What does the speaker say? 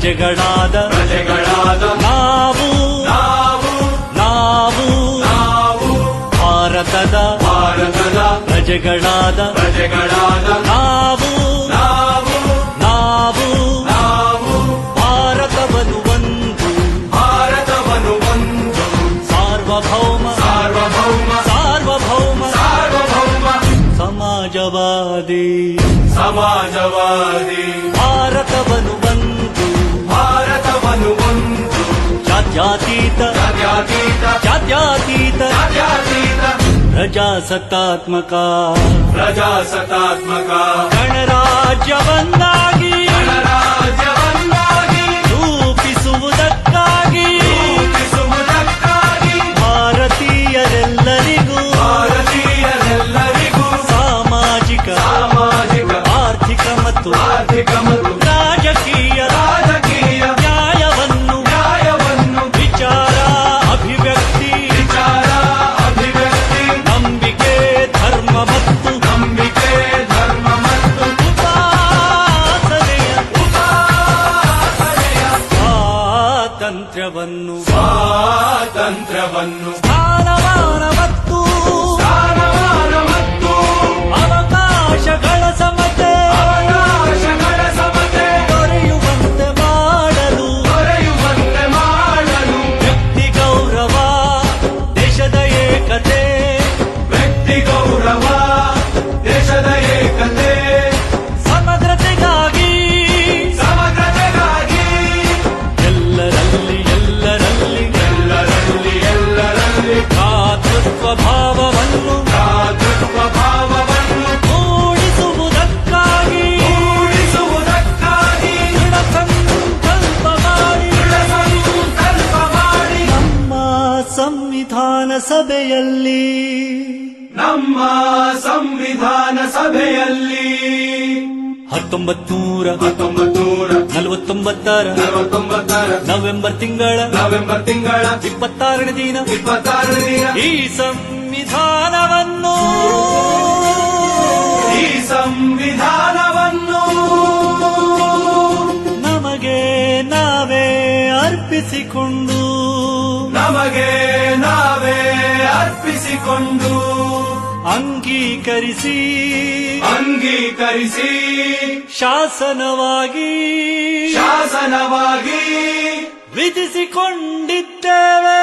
ಪ್ರಜೆಗಳಾದ ನಾವು ಭಾರತದ ಪ್ರಜೆಗಳಾದ ನಾವು ಭಾರತವನ್ನು ಒಂದು ಸಾರ್ವಭೌಮ ಸಮಾಜವಾದಿ ಭಾರತವನ್ನು ಒಂದು ಜಾತ್ಯತೀತ ಪ್ರಜಾಸತ್ತಾತ್ಮಕ ಗಣರಾಜ್ಯವನ್ನಾಗಿ ರೂಪಿಸುವುದಕ್ಕಾಗಿ ಭಾರತೀಯರೆಲ್ಲರಿಗೂ ಸಾಮಾಜಿಕ ಆರ್ಥಿಕ ಮತ್ತು ರಾಜಕೀಯ ನ್ಯಾಯವನ್ನು ವಿಚಾರ ಅಭಿವ್ಯಕ್ತಿ ನಂಬಿಕೆ ಧರ್ಮ ಮತ್ತು ಉಪಾಸನೆಯ ಸ್ವಾತಂತ್ರ್ಯವನ್ನು ಸ್ಥಾನಮಾನ ಮತ್ತು ಅವಕಾಶಗಳ ಸಮತೆ ದೊರೆಯುವಂತೆ ಮಾಡಲು ವ್ಯಕ್ತಿ ಗೌರವ ದೇಶದ ಏಕತೆ ಸಮಗ್ರತೆಗಾಗಿ ಎಲ್ಲರಲ್ಲಿ ಭ್ರಾತೃತ್ವ ಭಾವವನ್ನು ಮೂಡಿಸುವುದಕ್ಕಾಗಿ ದೃಢ ಸಂಕಲ್ಪ ಮಾಡಿ ನಮ್ಮ ಸಂವಿಧಾನ ಸಭೆಯಲ್ಲಿ 1949 ನವೆಂಬರ್ ತಿಂಗಳ 26ನೇ ದಿನ ಈ ಸಂವಿಧಾನವನ್ನು ನಮಗೆ ನಾವೇ ಅರ್ಪಿಸಿಕೊಂಡು ಅಂಗೀಕರಿಸಿ ಶಾಸನವಾಗಿ ವಿಧಿಸಿಕೊಂಡಿದ್ದೇವೆ.